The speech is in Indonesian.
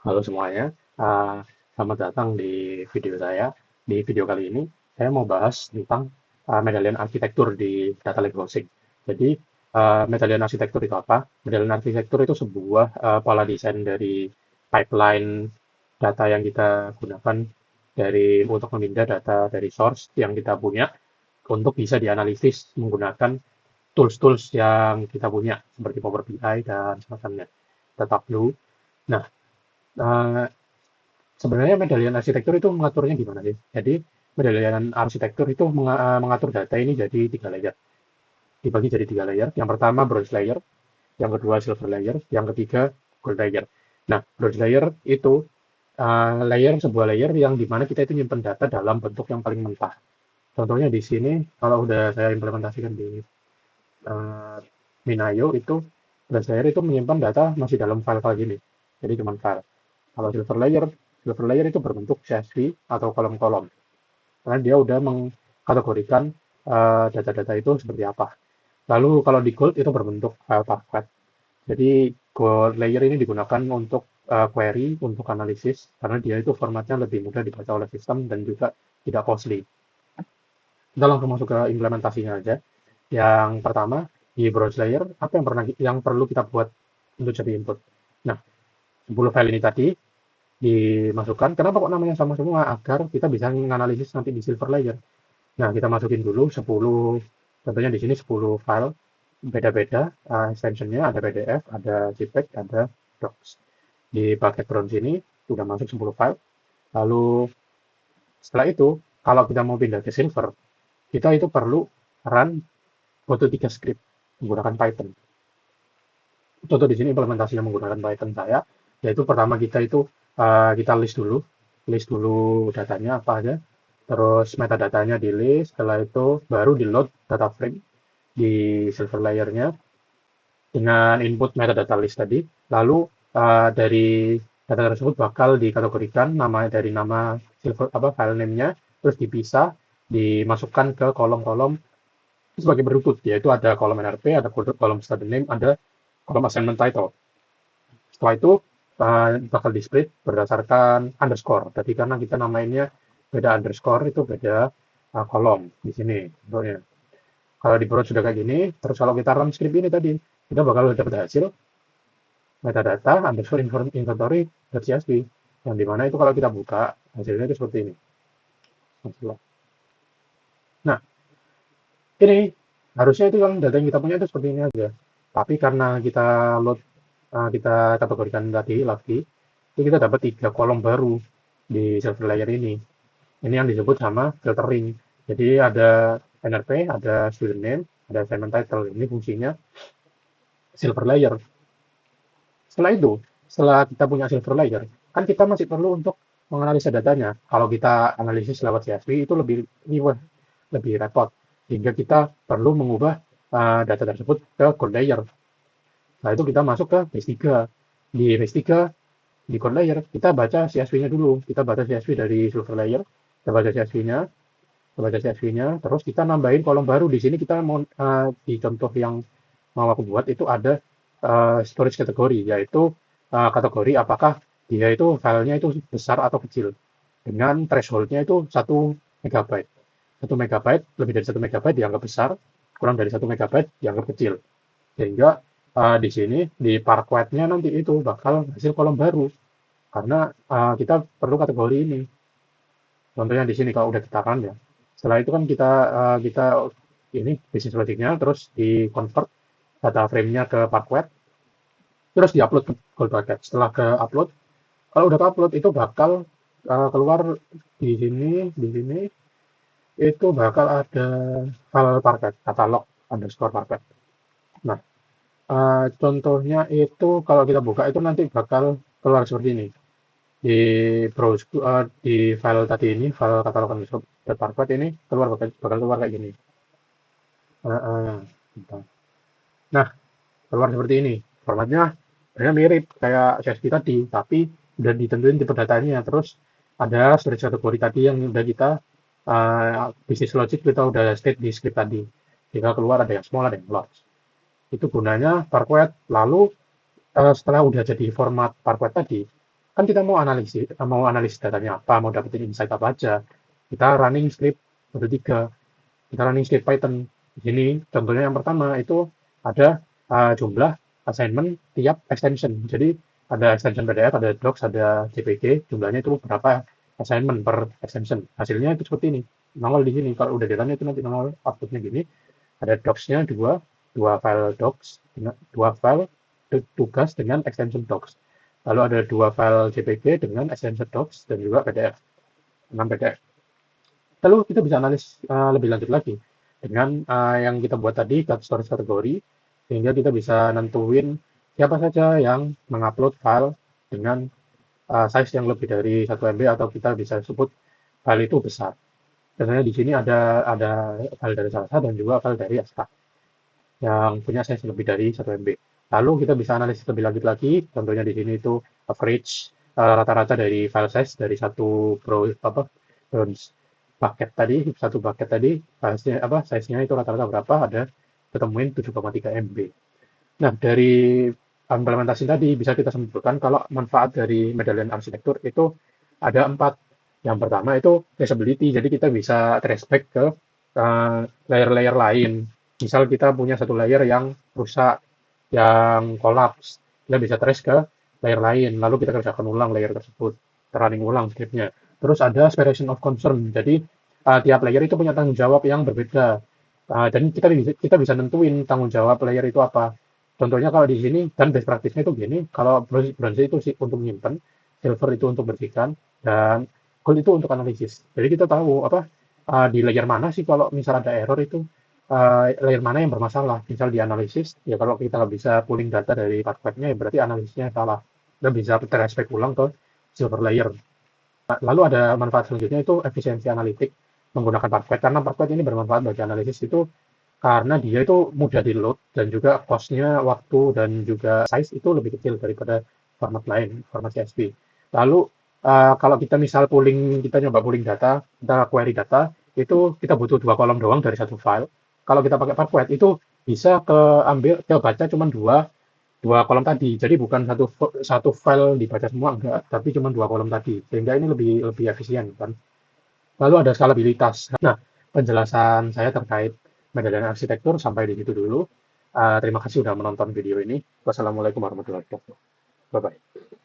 Halo semuanya, uh, selamat datang di video saya. Di video kali ini, saya mau bahas tentang medallion arsitektur di data lake hosting. Jadi, medallion arsitektur itu apa? Medallion arsitektur itu sebuah pola desain dari pipeline data yang kita gunakan untuk memindah data dari source yang kita punya untuk bisa dianalisis menggunakan tools-tools yang kita punya, seperti Power BI dan semacamnya. Tetap dulu. Nah, uh, sebenarnya medalian arsitektur itu mengaturnya gimana sih? Jadi medalian arsitektur itu mengatur data ini jadi tiga layer, dibagi jadi tiga layer. Yang pertama bronze layer, yang kedua silver layer, yang ketiga gold layer. Nah, bronze layer itu sebuah layer yang dimana kita itu nyimpen data dalam bentuk yang paling mentah. Contohnya di sini, kalau udah saya implementasikan di uh, Minayo itu, bronze layer itu menyimpan data masih dalam file-file gini. Jadi cuma file. Kalau silver layer itu berbentuk CSV atau kolom-kolom. Karena dia udah mengkategorikan data-data itu seperti apa. Lalu kalau di gold itu berbentuk file Parquet. Jadi gold layer ini digunakan untuk query, untuk analisis, karena dia itu formatnya lebih mudah dibaca oleh sistem dan juga tidak costly. Kita langsung masuk ke implementasinya aja. Yang pertama, di browse layer, apa yang perlu kita buat untuk jadi input? Nah, 10 file ini tadi dimasukkan. Kenapa kok namanya sama semua? Agar kita bisa menganalisis nanti di silver layer. Nah, kita masukin dulu 10, contohnya di sini 10 file, beda-beda extensionnya, ada PDF, ada JPEG, ada Docs. Di paket bronze ini sudah masuk 10 file. Lalu setelah itu, kalau kita mau pindah ke silver, kita itu perlu run Auto 3 script menggunakan Python. Contoh di sini implementasinya menggunakan Python saya, yaitu pertama kita list dulu datanya apa aja, terus metadatanya di list, setelah itu baru di load data frame di silver layer-nya dengan input metadata list tadi, lalu dari data tersebut bakal dikategorikan dari nama silver apa file name-nya, terus dipisah, dimasukkan ke kolom-kolom sebagai berikut, yaitu ada kolom NRP, ada kolom student name, ada kolom assignment title. Setelah itu bakal di-split berdasarkan underscore. Jadi karena kita namainnya beda underscore itu beda kolom di sini. Contohnya. Kalau di Browse sudah kayak gini, terus kalau kita run script ini tadi, kita bakal dapat hasil metadata underscore inventory.csv. Yang dimana itu kalau kita buka, hasilnya itu seperti ini. Nah, ini harusnya itu yang data yang kita punya itu seperti ini aja. Tapi karena kita kategorikan tadi lagi, itu kita dapat 3 kolom baru di server layer ini. Ini yang disebut sama filtering. Jadi ada NRP, ada student name, ada assignment title. Ini fungsinya silver layer. Setelah kita punya silver layer, kan kita masih perlu untuk menganalisa datanya. Kalau kita analisis lewat CSV itu lebih repot. Sehingga kita perlu mengubah data tersebut ke code layer. Nah, itu kita masuk ke base 3. Di base 3, di code layer, kita baca CSV-nya dulu. Kita baca CSV dari silver layer, kita baca CSV-nya, terus kita nambahin kolom baru. Di sini kita mau di contoh yang mau aku buat itu ada storage kategori, yaitu kategori apakah dia itu filenya itu besar atau kecil. Dengan threshold-nya itu 1 MB. 1 MB, lebih dari 1 MB dianggap besar, kurang dari 1 MB dianggap kecil. Sehingga di sini di Parquet-nya nanti itu bakal hasil kolom baru karena kita perlu kategori ini. Contohnya di sini kalau udah kita run ya. Setelah itu kan kita ini business logic-nya terus di convert data frame-nya ke Parquet, terus di-upload ke Gold Bucket. Setelah ke upload, kalau udah ke upload itu bakal keluar di sini itu bakal ada file Parquet, katalog underscore Parquet. Nah, contohnya itu kalau kita buka itu nanti bakal keluar seperti ini. Di browse di file tadi ini, file katalog underscore Parquet ini bakal keluar kayak gini. Bentar. Nah, keluar seperti ini. Formatnya sebenarnya mirip kayak CSV tadi, tapi udah ditentuin tipe datanya. Terus ada storage kategori tadi yang udah kita business logic kita udah state di script tadi. Tinggal keluar ada yang small, ada yang large. Itu gunanya Parquet. Lalu setelah udah jadi format Parquet tadi, Kan kita mau analisis datanya apa, mau dapetin insight apa aja. Kita running script kode 3, kita running script Python. Di sini contohnya yang pertama itu ada jumlah assignment tiap extension. Jadi ada extension PDF, ada docs, ada JPG, jumlahnya itu berapa assignment per extension. Hasilnya itu seperti ini. Nongol di sini. Kalau udah di itu nanti nongol outputnya gini. Ada docs-nya dua file docs, dua file tugas dengan extension docs. Lalu ada dua file JPG dengan extension docs dan juga PDF, 6 PDF. Lalu kita bisa analis lebih lanjut lagi dengan yang kita buat tadi, storage kategori, sehingga kita bisa nentuin siapa saja yang mengupload file dengan size yang lebih dari 1 MB atau kita bisa sebut file itu besar. Contohnya di sini ada file dari Salsa dan juga file dari Aska yang punya size lebih dari 1 MB. Lalu kita bisa analisis lebih lanjut lagi, contohnya di sini itu average rata-rata dari file size dari satu bronze bucket tadi, satu bucket tadi, size-nya itu rata-rata berapa, ada ketemuin 7,3 MB. Nah, dari implementasi tadi bisa kita simpulkan kalau manfaat dari medallion arsitektur itu ada 4. Yang pertama itu traceability, jadi kita bisa trace back ke layer-layer lain. Misal kita punya satu layer yang rusak, yang kolaps, kita bisa trace ke layer lain, lalu kita kerjakan ulang layer tersebut, running ulang scriptnya. Terus ada separation of concern, jadi tiap layer itu punya tanggung jawab yang berbeda. Dan kita bisa nentuin tanggung jawab layer itu apa. Contohnya kalau di sini, dan best practice-nya itu gini, kalau bronze itu sih untuk nyimpen, silver itu untuk bersihkan, dan gold itu untuk analisis. Jadi kita tahu di layer mana sih kalau misal ada error itu layer mana yang bermasalah. Misal di analisis, ya kalau kita nggak bisa pulling data dari Parquet-nya, ya berarti analisisnya salah. Dan bisa transpect ulang ke silver layer. Lalu ada manfaat selanjutnya itu efisiensi analitik menggunakan Parquet. Karena Parquet ini bermanfaat bagi analisis itu karena dia itu mudah di-load dan juga cost-nya, waktu, dan juga size itu lebih kecil daripada format lain, format CSV. Lalu kalau kita misal kita nyoba pulling data, kita query data, itu kita butuh 2 kolom doang dari satu file. Kalau kita pakai Parquet itu bisa kita baca cuma dua kolom tadi. Jadi bukan satu file dibaca semua, enggak, tapi cuma 2 kolom tadi. Sehingga ini lebih lebih efisien kan. Lalu ada skalabilitas. Nah, penjelasan saya terkait medallion arsitektur sampai di situ dulu. Terima kasih sudah menonton video ini. Wassalamualaikum warahmatullahi wabarakatuh. Bye bye.